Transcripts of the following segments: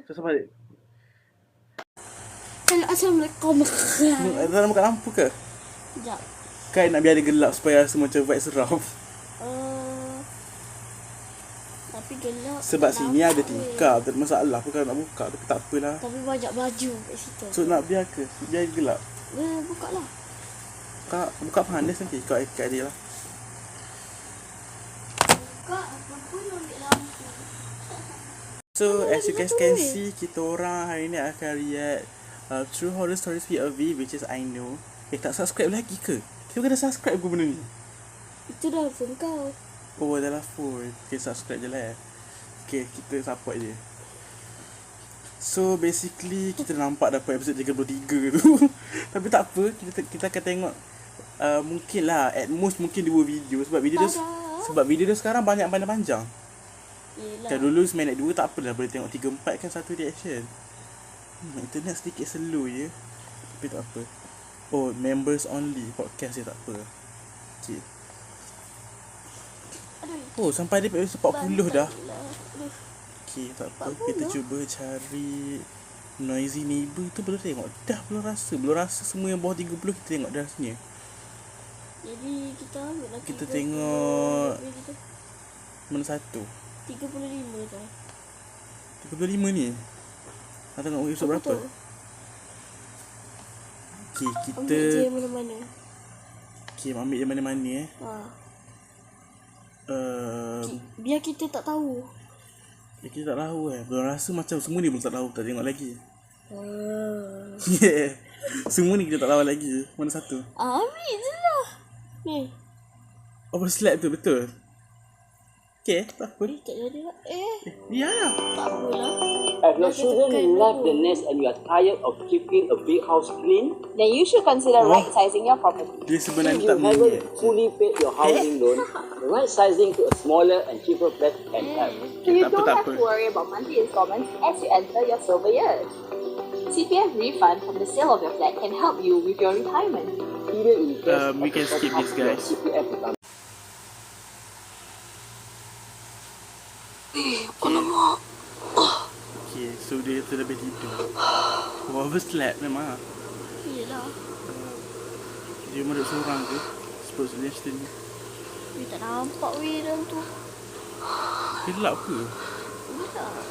So sampai balik. Assalamualaikum. Dalam buka lampu ke? Sekejap. Kan nak biar dia gelap supaya rasa macam vibe seram. Tapi gelap. Sebab sini ada tingkap, tak ada masalah pun kalau nak buka, tapi tak apalah. Tapi banyak baju kat situ. So nak biar ke? Biar gelap. Buka lah. Buka panas nanti kau ikat dia lah. Buka apa pun ambil lampu. So as you guys can see, kita orang hari ni akan react True Horror Stories POV, which is I know. Tak subscribe lagi ke? Kita kena subscribe ke benda ni? Itu dah phone kau. Oh dah lah phone. Okay, subscribe je lah. Okay, kita support je. So basically kita nampak dapat episode 33 tu. Tapi tak apa, kita akan tengok mungkin lah at most mungkin 2 video. Sebab video dia sekarang banyak panjang. Kan dulu semain 2 tak apalah, boleh tengok 3-4 kan satu reaction. Internet sedikit slow je. Tapi tak apa. Oh, members only podcast je, tak apa. Okay. Oh, sampai dia episode 40 dah. Okay, tak apa. Kita cuba cari Noisy Neighbor tu. Belum tengok dah, belum rasa semua yang bawah 30 kita tengok dah rasanya. Jadi kita ambil lagi. Kita tengok mana satu? 35 tu. 35 ni. Nak tengok episode berapa? Okay, kita ambil je mana-mana. Okay, ambil je mana-mana Biar kita tak tahu. Kita tak tahu belum rasa macam semua ni belum tak tahu. Tak tengok lagi. Yeah. Semua ni kita tak tahu lagi. Mana satu? Ambil je lah. Ni. Overslap tu betul. Okay, tak apa. Tak jadi lah. Ya. Tak apalah. If your children left the nest and you are tired of keeping a big house clean, then you should consider right-sizing your property. Dia If sebenarnya you tak haven't minat. fully paid your housing loan, the right-sizing to a smaller and cheaper flat can help. So you don't have to worry about monthly installments as you enter your silver years. CPF refund from the sale of your flat can help you with your retirement. Either invest We can skip this, guys. CPF return. Okay, so dia terlebih tidur. Overslap memang. Yelah. Dia menurut seorang ke? Supposedly macam ni. Tak nampak dalam tu. Gelap ke? Gelap.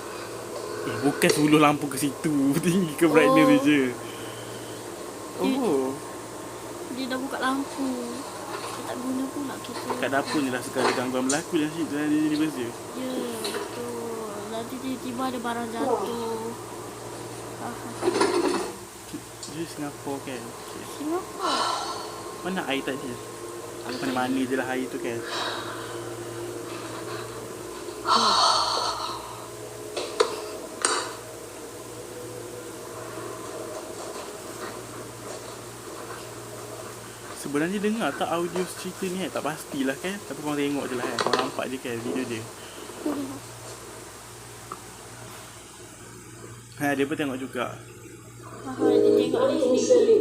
Bukan suluh lampu ke situ. Tinggi ke brightness je. Oh. Dia dah buka lampu. Dia tak guna pula kita. Kat dapur ni lah sekali gangguan berlaku dalam universe dia. Ya, betul. Nanti tiba-tiba ada barang jatuh. Dia Singapura kan? Okay. Singapura. Mana air tadi? Mana-mana je lah air tu kan? Sebenarnya dengar tak audio cerita ni tak pastilah kan. Tapi korang tengok je lah kan. Korang nampak je kan video dia. Dia pun tengok juga. Dia tengok di sini.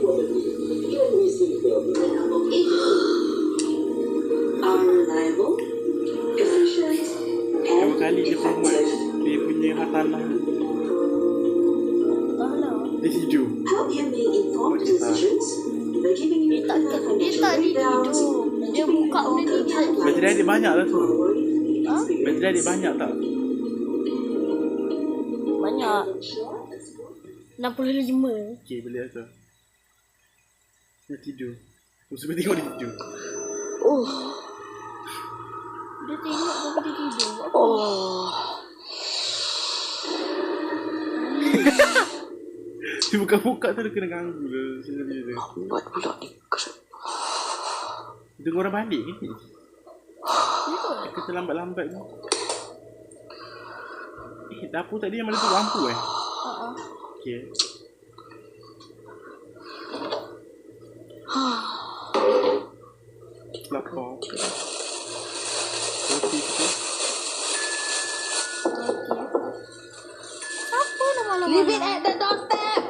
Berapa kali dia tengok dia punya hartanah. Dia tidur. Dia tak tidur. Dia buka benda ni. Bateri adik banyak lah tu. Bateri adik banyak tak? Banyak. 65. Okay, boleh lah tu. Dia tidur. Sebab tengok dia tidur. Dia tengok baru dia tidur. Dia buka-buka tu dia kena ganggu lah sendiri dia. Buat pula ni. Dia tengok orang balik ke ni? Dia terlambat-lambat ni. Dapur tadi yang mana tu lampu Okay. Lapar. Roti tu. Apa nama-nama? Leave it at the doorstep.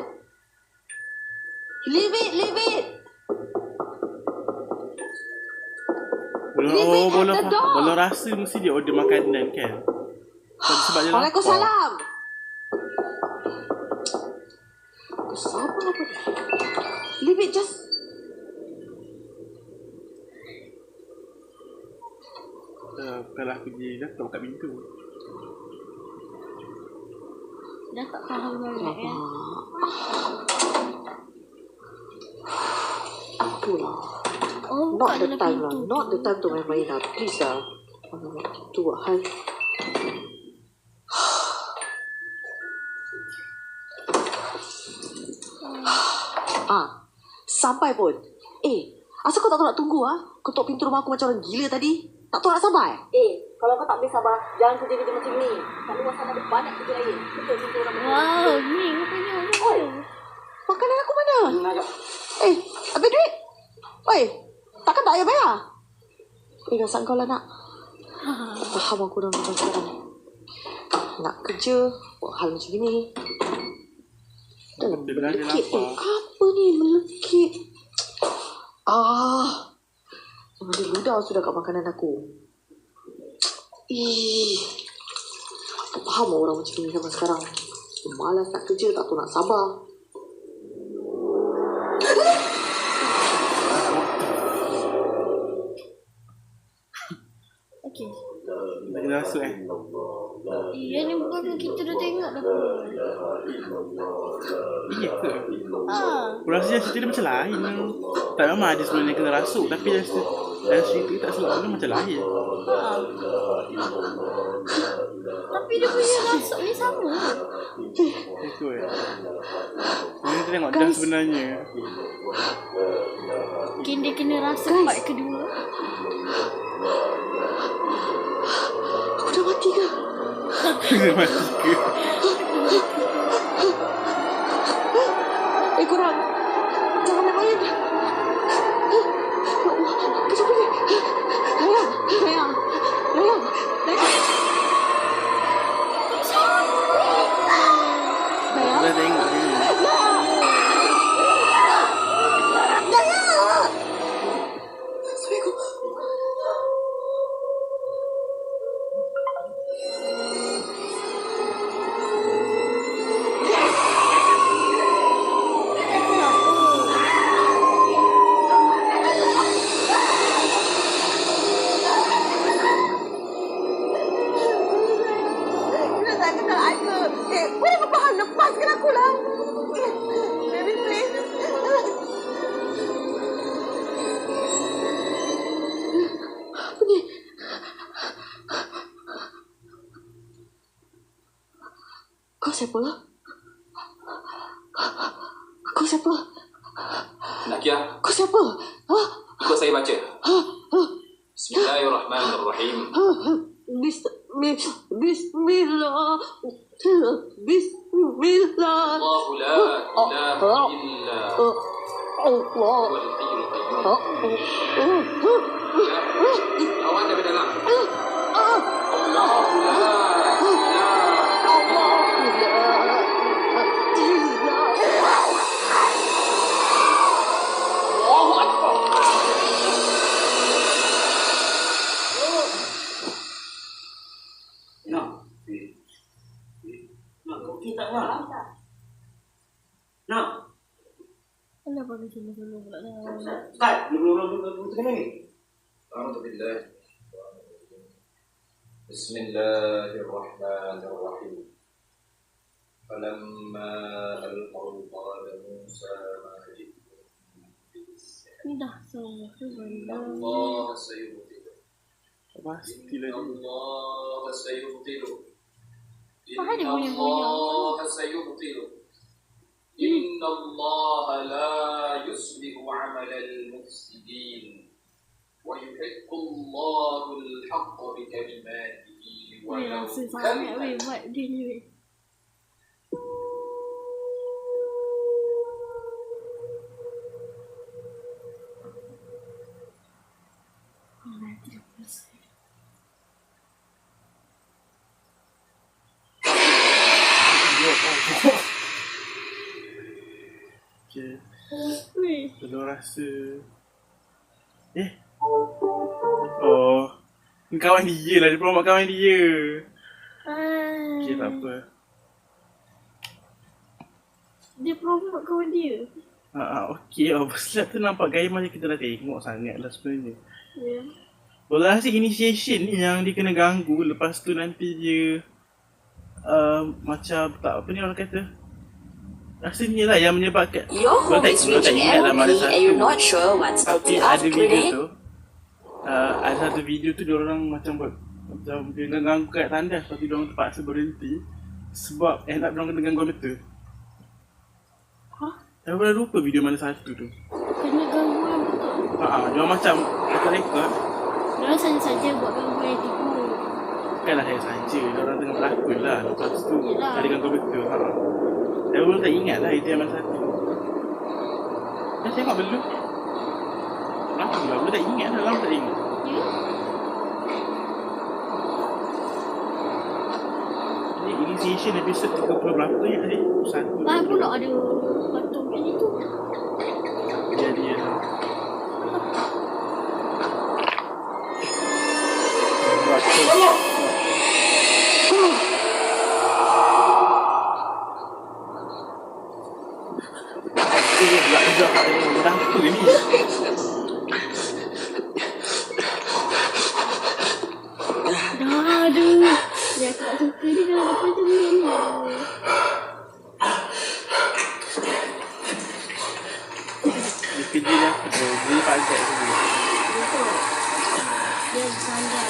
Leave it. Belum rasa mesti dia order makanan kan. Sebab dia lapar. Waalaikumsalam. sabar apa ni? Leave it just... Kalau aku pergi dah tak buka pintu. Dah tak faham sangat kan. Itulah. Oh, Not buka the dalam time lah. pintu Not tu. the time to main-main lah. Please lah. Itu lah. Hai. Sampai pun. Asal kau tak tahu nak tunggu ah? Ketuk pintu rumah aku macam orang gila tadi. Tak tahu nak sabar kalau kau tak boleh sabar, jangan kerja-kerja macam ni. Kat luar sana ada banyak kerja lain. Betul pintu orang Wow, ni rupanya orang. Makanan aku mana? Habis duit? Oi, takkan tak payah bayar? Rasa kau lah nak. Faham aku dah macam sekarang. Nak kerja, buat hal macam ni. Dalam melekit apa ni melekit? Dia ludah sudah kat makanan aku. Tak faham orang macam ni sama sekarang. Malas nak kerja, tak tahu nak sabar. Okey. Tak kena rasa Iya ni bukan kita dah tengok dah. Iya ke? Aku rasa cerita dia macam lain. Tak memang ada sebenarnya kena rasuk. Tapi dalam cerita tak silap dia macam lain. Tapi dia punya rasuk ni sama. Itu kita tengok dah sebenarnya. Mungkin dia kena rasuk part kedua. Aku dah mati ke? Dia mati ke? Korang jangan main-main. Ya Allah, kejap lagi. Sayang. Dah tengok ni. Assalamualaikum. Kau siapa? Kau siapa? Nakia, Kau siapa? ikut saya baca. Bismillahirrahmanirrahim. Bismillah. Allahu la ilaha illa Allah. huwal hayyul qayyum. Awak dah dengar? Allahu la Allahu akbar. Kenapa dia solo-solo pula dah? A'udzu billahi. Bismillahirrahmanirrahim. Falamma alqaw qala Musa ma ji'tum Ni dah semua tu benda. Allah sayubtilu. Pasti lagi. Allah sayubtilu. Faham dia bunyi-bunyi Allah sayubtilu. Inna Allah la yuslihu 'amalal mufsidin. Wa yuhiqqu Allahu al-haqqa bi kalimatihi wa Weh law rasa sangat weh kariha buat dia ni weh. Nanti dia pusing. Okay. Weh. Belum rasa. Oh. Ni kawan dia lah. Dia promote kawan dia. Okay, tak apa. Dia promote kawan dia. Okey lah. Slap tu nampak gaya macam kita dah tengok sangat lah sebenarnya. Ya. Bola rasa initiation ni yang dia kena ganggu. Lepas tu nanti dia macam tak apa ni orang kata. Rasanya lah yang menyebabkan Your home is reaching LP and you're not sure what's up tapi to ada video upgrade. tu ada satu video tu diorang macam buat macam dia ganggu kat tandas. Lepas tu diorang terpaksa berhenti sebab end up diorang kena gangguan betul. Hah? Saya pernah lupa video mana satu tu. Kena gangguan betul. Diorang macam rekod. Dia saja-saja buat gangguan yang tipu. Bukanlah saya saja, diorang tengah berlakon lah. Lepas tu Yelah. ada gangguan betul. Saya pun tak ingat lah itu yang mana satu. Dah tengok belum? Lama lah, aku tak ingat lah, lama tak ingat. Ya? Ini initiation episode 30 berapa ya tadi? Satu. Bahan pula ada patung macam itu. Jadi ya. Buat tu. Gelap-gelap tak tengok benda apa ni? Aduh. Dia aku tak suka dia kalau lepas macam ni. Dia kerja dia apa tu? Dia pajak tu. Dia bersandar.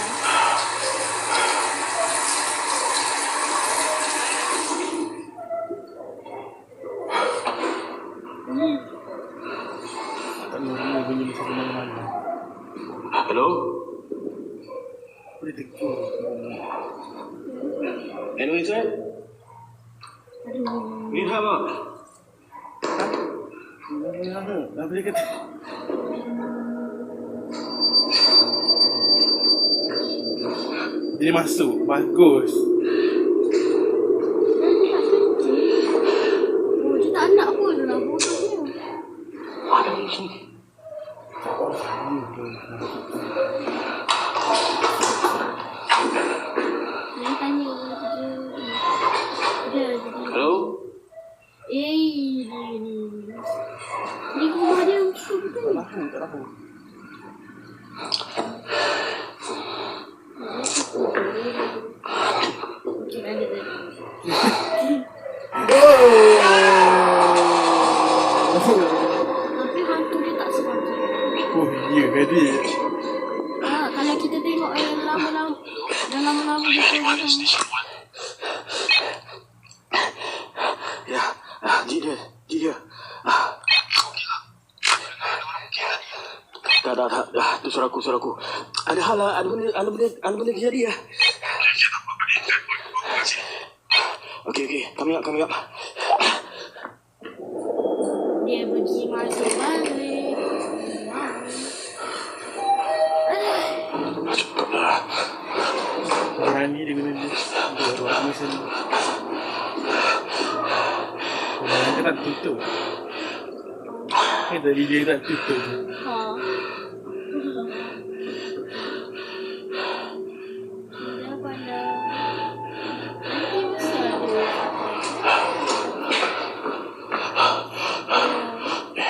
Tak normal bunyi di satu mana-mana. Hello? Boleh tegur. Anyone inside? Aduh. Need help up? Dah boleh kata. Jadi masuk. Bagus. Oh, dia tak nak pun dalam bodohnya. Ada di sini. Dia tanya dia jadi Hello? dia ni. Di rumah dia betul-betul. Tak tahu. Mungkin ada tadi. Tapi hantu dia tak sebagi. Oh, ya jadi. Kalau kita tengok yang lama-lama dah lama-lama gitu macam Ya, dia. Tak, tu suara aku. Ada hal, ada benda jadi ya. Okey, kami up. dia pergi masuk balik. Cepatlah. Berani dia guna dia. Dia buat mesin. Orang kan tak tutup. Tadi dia tak tutup. Dia pandang. Nanti mesti ada. Dia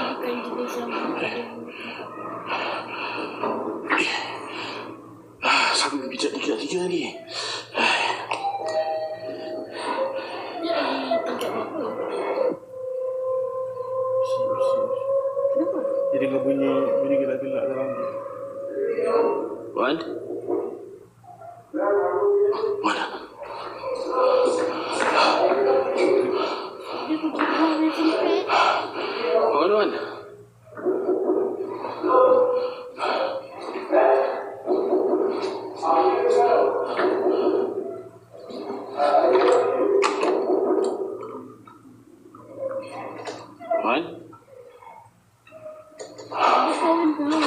bukan jenis yang Sambil bijak tiga ni. dia lagi tingkat berapa? Kenapa? Dia dengar bunyi gelak-gelak dalam dia. Wan? Mana? Dia pergi buang mesin pad. Wan? Wan? Dia kawan dulu.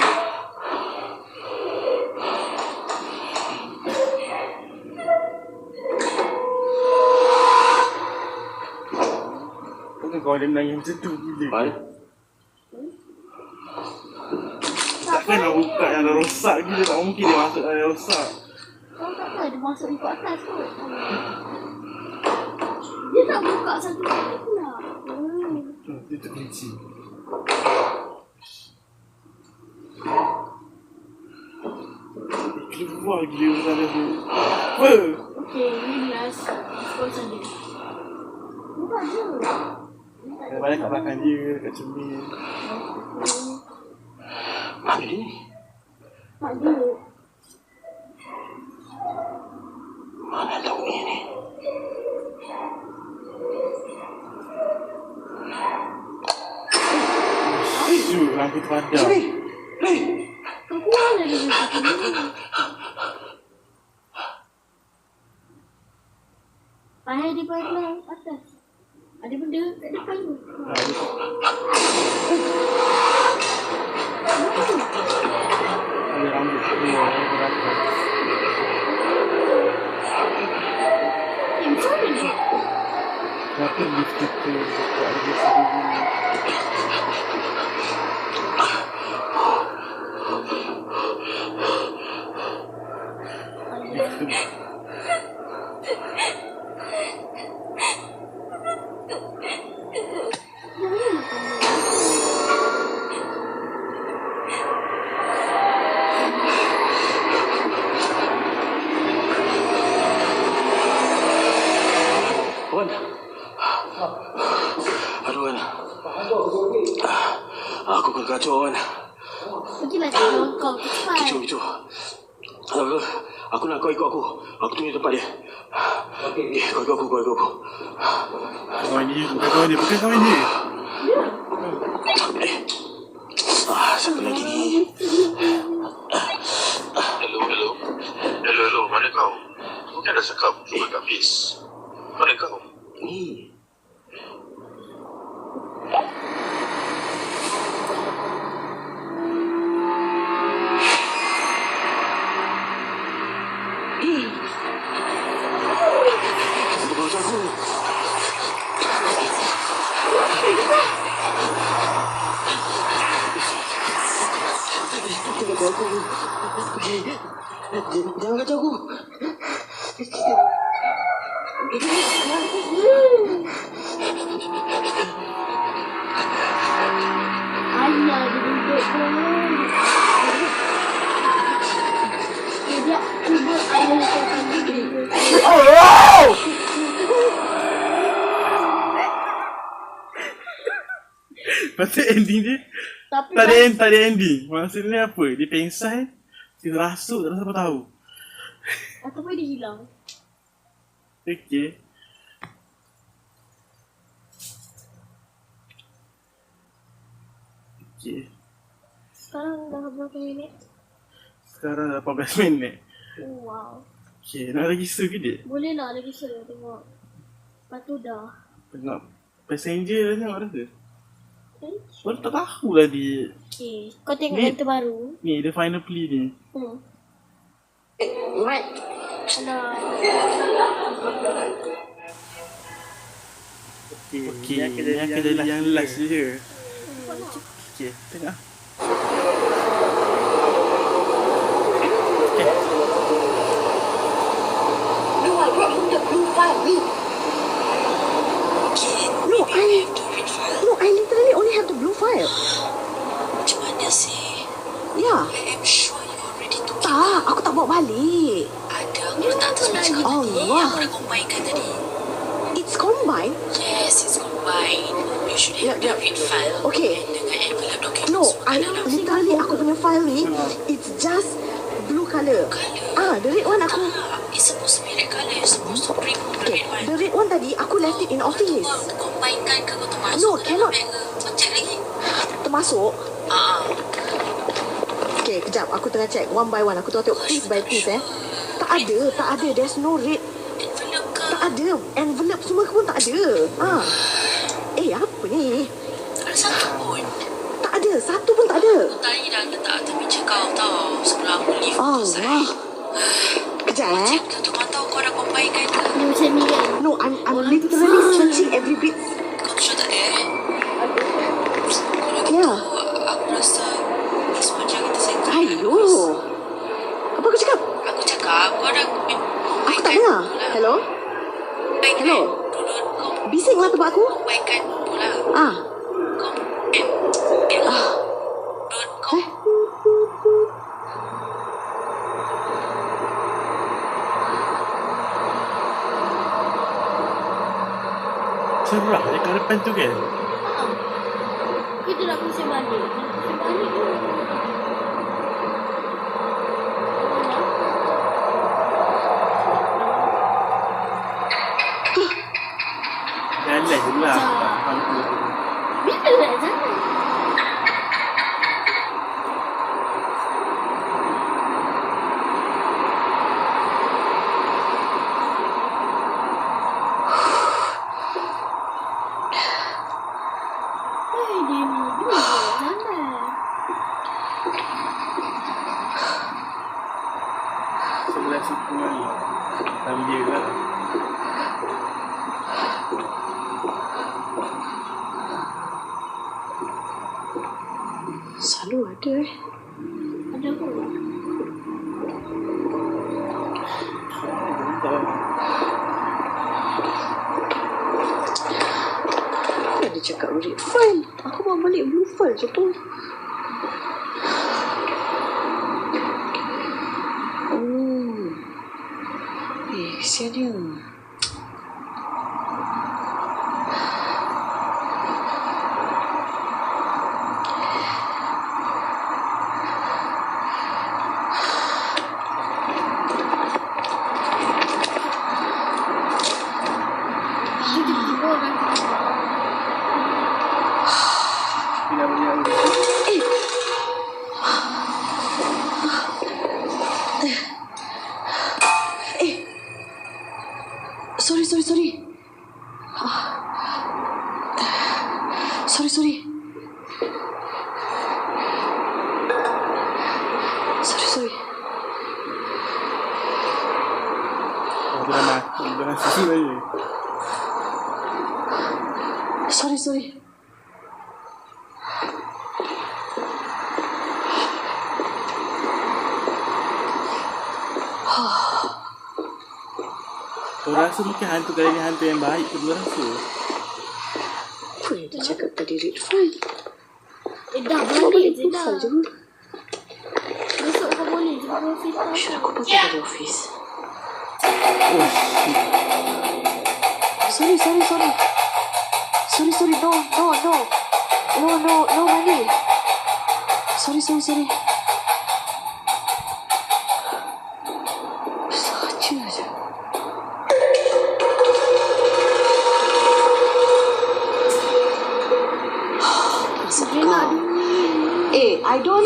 Bukan kau ada menangis macam tu gila. Wan? Takkan nak buka yang dah rosak gila. Tak mungkin dia masuk yang dah rosak. Kau tak apa, dia masuk ikut atas kot. Dia tak buka satu kali pula. Tutup kunci. Keluar gila sana tu. Apa? Okay, ni last. Sponsor dia. Bukan je. Banyak kat belakang dia, kat cermin. Mana dia ni? Mak dia. Mana tahu ni ni? Syuk, lampu terpadam. Kau keluar lah dia macam ni. Pahal dia keluar atas. Ada benda kat depan tu. Ada rambut keluar, berapa. Macam mana ni? Kenapa lift kita buka lagi sendiri? Wan. Aduh, Wan. Aku kan kacau, Wan. Pergilah tolong kau cepat. Kecoh. Aku nak kau ikut aku. Aku tunjuk tempat dia. Okey. Kau ikut aku. Kawan dia, bukan kawan dia. Siapa lagi ni? Hello, mana kau? Bukan dah cakap kat bis. Mana kau? Ni. Bukan macam aku. Jangan kacau aku. Alah, dia duduk pun. Dia cuba ayah letakkan dia. Pasal ending dia Tapi tak ada ending. Maksudnya apa? Dia pengsan, dia rasuk, tak siapa tahu. ataupun dia hilang. Okey. Sekarang dah berapa minit? Sekarang dah 18 minit. Oh, wow. Okey, nak lagi kisah ke dia? Boleh lah lagi saya tengok. Lepas tu dah. Tengok Passenger dah tengok dah ke? Okay. Baru tak tahulah dia. Okay. Kau tengok Ni- yang terbaru. Ni, dia final plea ni. Mat, Alah. Okey, ni akan jadi yang last je. Okey, tengok. no, I brought home the blue file. No, I literally only have the blue file. Macam mana sih? Yeah. I am sure you already took it. Tak, aku tak bawa balik. Ada aku letak atas meja kau tadi. Allah. Aku dah combine-kan tadi. It's combined. Yes, it's combined. You should have the red file. Okay. And dengan envelope document No, semua I kat dalam. literally aku punya file ni, it's just blue colour. The red one aku. Tak, it's supposed to be red colour. You're supposed to remove the Okay, red one. the red one tadi aku left it in office. Kau combine-kan ke kau termasuk No, ke cannot. dalam bag ke? Kau check lagi. Termasuk. Ah, Okay, kejap. Aku tengah check one by one. Aku tengok piece by piece Tak ada. There's no red. envelope ke? Tak ada. Envelope semua pun tak ada. Apa ni? Ada satu pun. Tak ada. Satu pun tak ada. Tadi dah letak atas meja kau tau. Sebelum aku leave tu Allah. selesai. Kejap Check tutup mata kau dah combine-kan ke? Dia macam ni kan. No, I'm literally searching every bit. Kau tu sure tak ada Kalau Ya. gitu aku rasa sepanjang kita settle Ayo. Apa aku cakap? Aku cakap kau dah Aku tak dengar. Hello? Hello? Dulu kau Bising lah tempat aku. baikkan pula. Cerah je kat depan tu kan. Kita nak pusing balik. Pusing balik ke? Jalan je lah. Bila nak jalan? Dia ni, bila nak jalan? Sebelah situ ni. Dalam dia lah. Selalu ada Ada apa? Kan dia cakap red file. Aku bawa balik blue file je tu. Kesiannya. Tiba-tiba orang Bila boleh ambil. Sorry. Sorry. Aku dah mati. Dah sisi lagi. Sorry. Kau rasa mungkin hantu kali ni hantu yang baik ke kau rasa? Apa yang dia cakap tadi red file? dah Bawa balik balik je blue dah. file je. Besok kau boleh je kau fit Syed aku pergi dari office. Oh shit. Sorry. No money. Sorry. Saja je. Dia nak duit. I don't.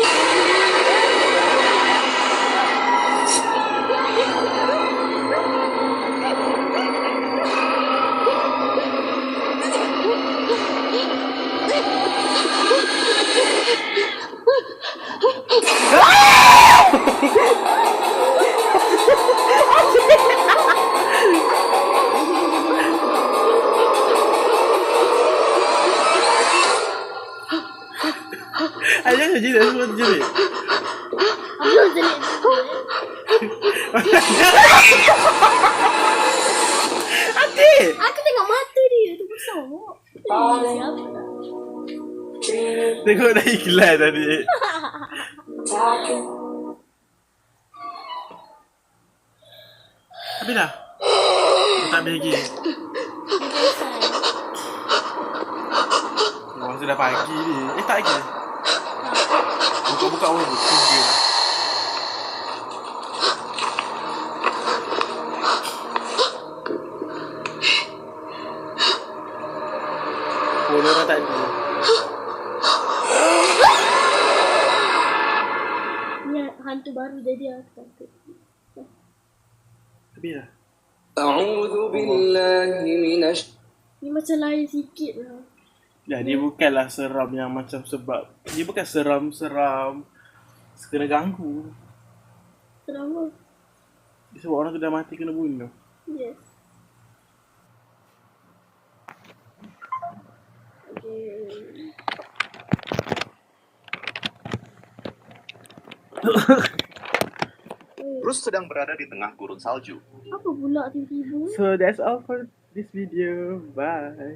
Ayah je dah semua terjerit. Apa jelit Adik! Aku tengok mata dia tu besar. Siapa? Tengok dah iklan tadi. Habis dah? Tak habis lagi? Oh, sudah pagi ni. Tak lagi? Buka orang tu. Tiga. Oh, dia orang tak ada. Ni hantu baru jadi aku takut. Habis dah? أعوذ بالله من Ni macam lain sikit lah. Ya, dia bukanlah seram yang macam sebab dia bukan seram-seram kena ganggu. Kenapa? Dia sebab orang tu dah mati kena bunuh. Yes. Okay. Bruce sedang berada di tengah gurun salju. Apa pula tiba-tiba? So that's all for this video. Bye.